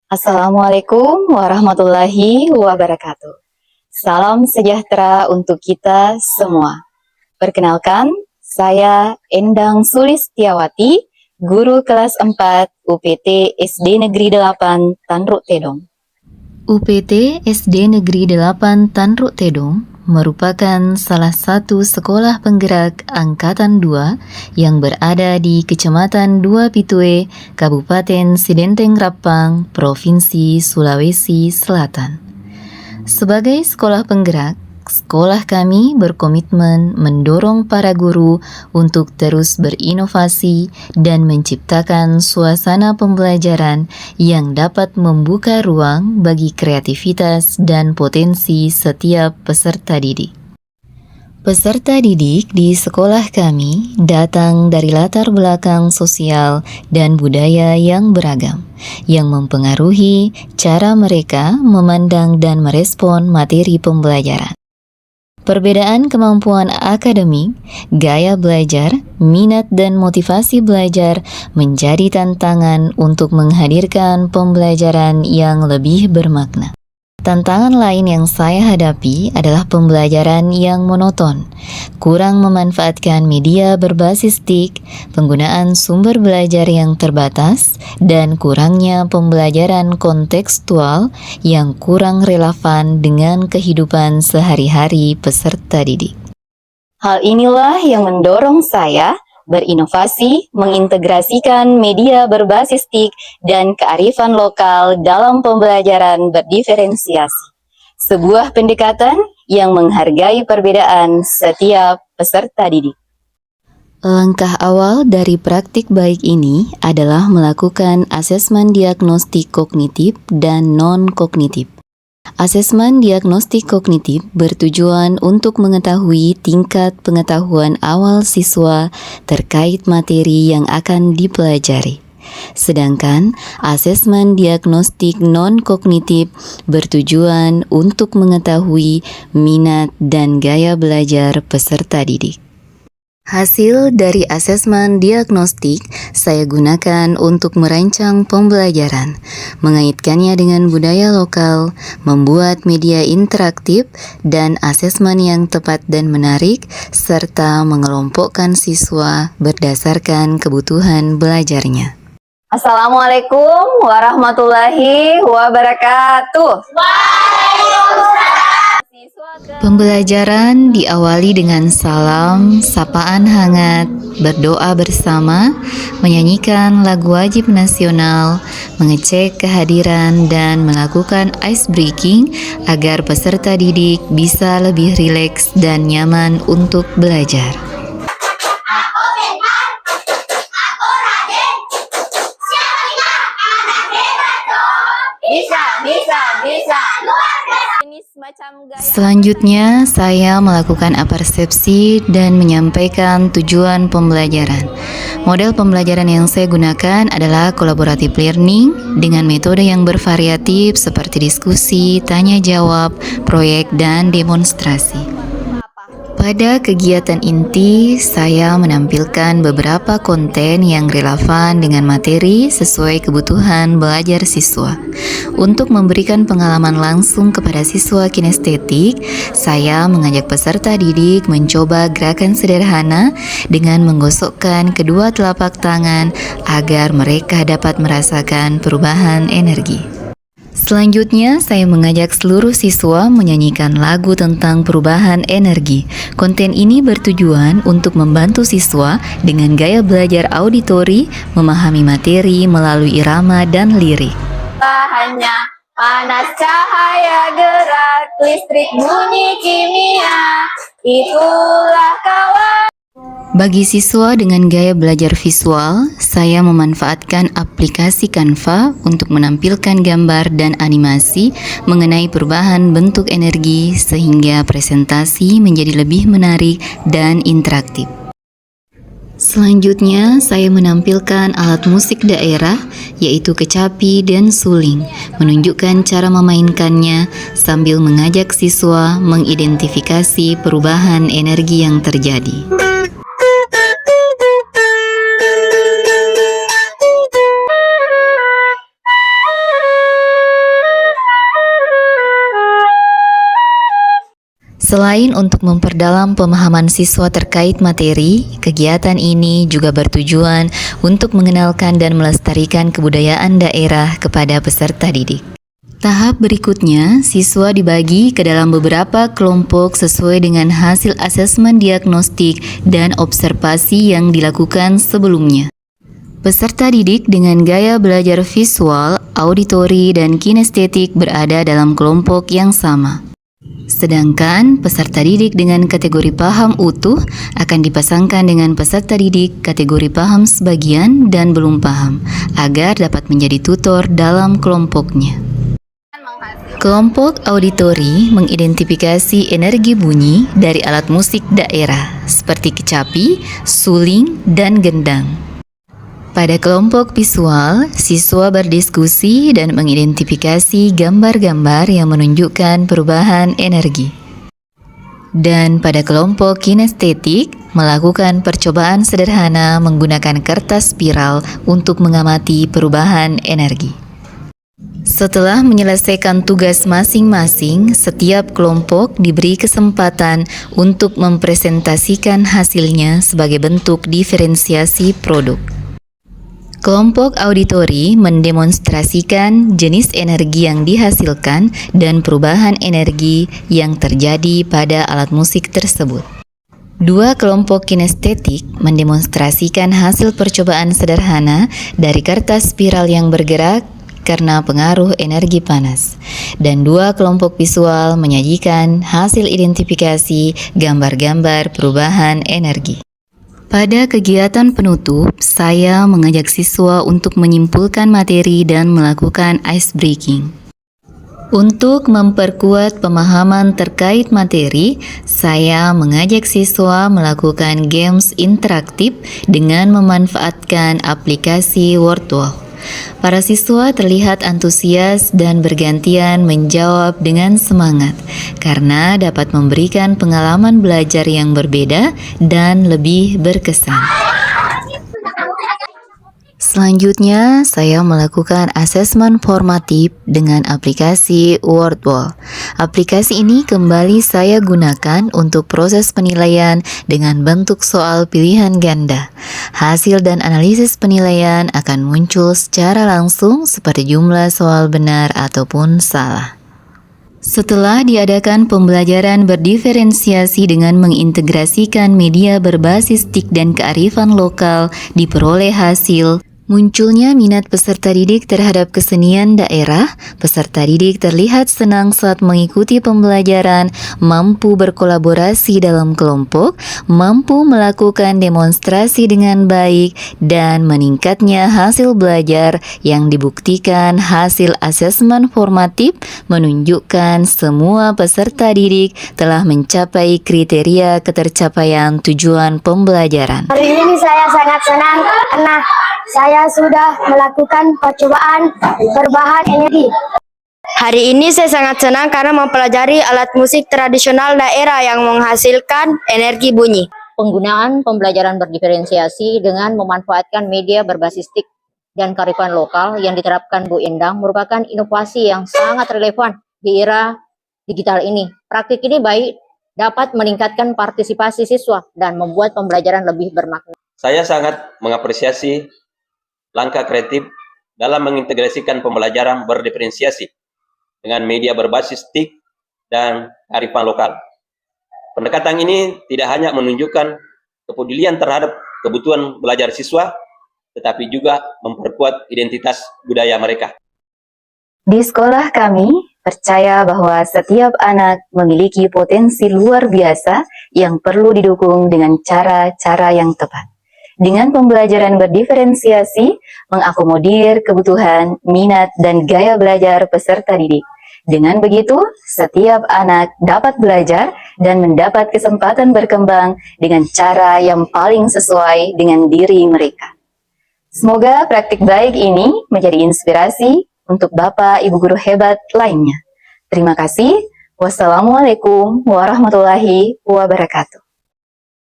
Assalamualaikum warahmatullahi wabarakatuh. Salam sejahtera untuk kita semua. Perkenalkan, saya Endang Sulistiawati, guru kelas 4 UPT SD Negeri 8 Tanruk Tedong. UPT SD Negeri 8 Tanruk Tedong merupakan salah satu sekolah penggerak Angkatan 2 yang berada di Kecamatan Dua Pitue, Kabupaten Sidenteng Rappang, Provinsi Sulawesi Selatan. Sebagai sekolah penggerak, sekolah kami berkomitmen mendorong para guru untuk terus berinovasi dan menciptakan suasana pembelajaran yang dapat membuka ruang bagi kreativitas dan potensi setiap peserta didik. Peserta didik di sekolah kami datang dari latar belakang sosial dan budaya yang beragam, yang mempengaruhi cara mereka memandang dan merespon materi pembelajaran. Perbedaan kemampuan akademik, gaya belajar, minat dan motivasi belajar menjadi tantangan untuk menghadirkan pembelajaran yang lebih bermakna. Tantangan lain yang saya hadapi adalah pembelajaran yang monoton, kurang memanfaatkan media berbasis TIK, penggunaan sumber belajar yang terbatas, dan kurangnya pembelajaran kontekstual yang kurang relevan dengan kehidupan sehari-hari peserta didik. Hal inilah yang mendorong saya berinovasi, mengintegrasikan media berbasis TIK dan kearifan lokal dalam pembelajaran berdiferensiasi. Sebuah pendekatan yang menghargai perbedaan setiap peserta didik. Langkah awal dari praktik baik ini adalah melakukan asesmen diagnostik kognitif dan non-kognitif. Asesmen diagnostik kognitif bertujuan untuk mengetahui tingkat pengetahuan awal siswa terkait materi yang akan dipelajari. Sedangkan asesmen diagnostik non-kognitif bertujuan untuk mengetahui minat dan gaya belajar peserta didik. Hasil dari asesmen diagnostik saya gunakan untuk merancang pembelajaran, mengaitkannya dengan budaya lokal, membuat media interaktif dan asesmen yang tepat dan menarik, serta mengelompokkan siswa berdasarkan kebutuhan belajarnya. Assalamualaikum warahmatullahi wabarakatuh. Pembelajaran diawali dengan salam, sapaan hangat, berdoa bersama, menyanyikan lagu wajib nasional, mengecek kehadiran dan melakukan ice breaking agar peserta didik bisa lebih rileks dan nyaman untuk belajar. Bisa. Selanjutnya, saya melakukan apersepsi dan menyampaikan tujuan pembelajaran. Model pembelajaran yang saya gunakan adalah collaborative learning dengan metode yang bervariatif seperti diskusi, tanya jawab, proyek, dan demonstrasi. Pada kegiatan inti, saya menampilkan beberapa konten yang relevan dengan materi sesuai kebutuhan belajar siswa. Untuk memberikan pengalaman langsung kepada siswa kinestetik, saya mengajak peserta didik mencoba gerakan sederhana dengan menggosokkan kedua telapak tangan agar mereka dapat merasakan perubahan energi. Selanjutnya, saya mengajak seluruh siswa menyanyikan lagu tentang perubahan energi. Konten ini bertujuan untuk membantu siswa dengan gaya belajar auditori, memahami materi melalui irama dan lirik. Hanya panas cahaya gerak listrik bunyi kimia, itulah kawan. Bagi siswa dengan gaya belajar visual, saya memanfaatkan aplikasi Canva untuk menampilkan gambar dan animasi mengenai perubahan bentuk energi sehingga presentasi menjadi lebih menarik dan interaktif. Selanjutnya, saya menampilkan alat musik daerah, yaitu kecapi dan suling, menunjukkan cara memainkannya sambil mengajak siswa mengidentifikasi perubahan energi yang terjadi. Selain untuk memperdalam pemahaman siswa terkait materi, kegiatan ini juga bertujuan untuk mengenalkan dan melestarikan kebudayaan daerah kepada peserta didik. Tahap berikutnya, siswa dibagi ke dalam beberapa kelompok sesuai dengan hasil asesmen diagnostik dan observasi yang dilakukan sebelumnya. Peserta didik dengan gaya belajar visual, auditori, dan kinestetik berada dalam kelompok yang sama. Sedangkan peserta didik dengan kategori paham utuh akan dipasangkan dengan peserta didik kategori paham sebagian dan belum paham, agar dapat menjadi tutor dalam kelompoknya. Kelompok auditori mengidentifikasi energi bunyi dari alat musik daerah seperti kecapi, suling, dan gendang. Pada kelompok visual, siswa berdiskusi dan mengidentifikasi gambar-gambar yang menunjukkan perubahan energi. Dan pada kelompok kinestetik, melakukan percobaan sederhana menggunakan kertas spiral untuk mengamati perubahan energi. Setelah menyelesaikan tugas masing-masing, setiap kelompok diberi kesempatan untuk mempresentasikan hasilnya sebagai bentuk diferensiasi produk. Kelompok auditori mendemonstrasikan jenis energi yang dihasilkan dan perubahan energi yang terjadi pada alat musik tersebut. Dua kelompok kinestetik mendemonstrasikan hasil percobaan sederhana dari kertas spiral yang bergerak karena pengaruh energi panas. Dan dua kelompok visual menyajikan hasil identifikasi gambar-gambar perubahan energi. Pada kegiatan penutup, saya mengajak siswa untuk menyimpulkan materi dan melakukan ice breaking. Untuk memperkuat pemahaman terkait materi, saya mengajak siswa melakukan games interaktif dengan memanfaatkan aplikasi Wordwall. Para siswa terlihat antusias dan bergantian menjawab dengan semangat karena dapat memberikan pengalaman belajar yang berbeda dan lebih berkesan. Selanjutnya, saya melakukan asesmen formatif dengan aplikasi Wordwall. Aplikasi ini kembali saya gunakan untuk proses penilaian dengan bentuk soal pilihan ganda. Hasil dan analisis penilaian akan muncul secara langsung seperti jumlah soal benar ataupun salah. Setelah diadakan pembelajaran berdiferensiasi dengan mengintegrasikan media berbasis TIK dan kearifan lokal, diperoleh hasil munculnya minat peserta didik terhadap kesenian daerah. Peserta didik terlihat senang saat mengikuti pembelajaran, mampu berkolaborasi dalam kelompok, mampu melakukan demonstrasi dengan baik, dan meningkatnya hasil belajar yang dibuktikan hasil asesmen formatif menunjukkan semua peserta didik telah mencapai kriteria ketercapaian tujuan pembelajaran. Hari ini saya sangat senang karena saya sudah melakukan percobaan berbahan energi. Hari ini saya sangat senang karena mempelajari alat musik tradisional daerah yang menghasilkan energi bunyi. Penggunaan pembelajaran berdiferensiasi dengan memanfaatkan media berbasis TIK dan kearifan lokal yang diterapkan Bu Endang merupakan inovasi yang sangat relevan di era digital ini. Praktik ini baik dapat meningkatkan partisipasi siswa dan membuat pembelajaran lebih bermakna. Saya sangat mengapresiasi langkah kreatif dalam mengintegrasikan pembelajaran berdiferensiasi dengan media berbasis TIK dan kearifan lokal. Pendekatan ini tidak hanya menunjukkan kepedulian terhadap kebutuhan belajar siswa, tetapi juga memperkuat identitas budaya mereka. Di sekolah kami percaya bahwa setiap anak memiliki potensi luar biasa yang perlu didukung dengan cara-cara yang tepat. Dengan pembelajaran berdiferensiasi, mengakomodir kebutuhan, minat, dan gaya belajar peserta didik. Dengan begitu, setiap anak dapat belajar dan mendapat kesempatan berkembang dengan cara yang paling sesuai dengan diri mereka. Semoga praktik baik ini menjadi inspirasi untuk Bapak Ibu guru hebat lainnya. Terima kasih. Wassalamualaikum warahmatullahi wabarakatuh.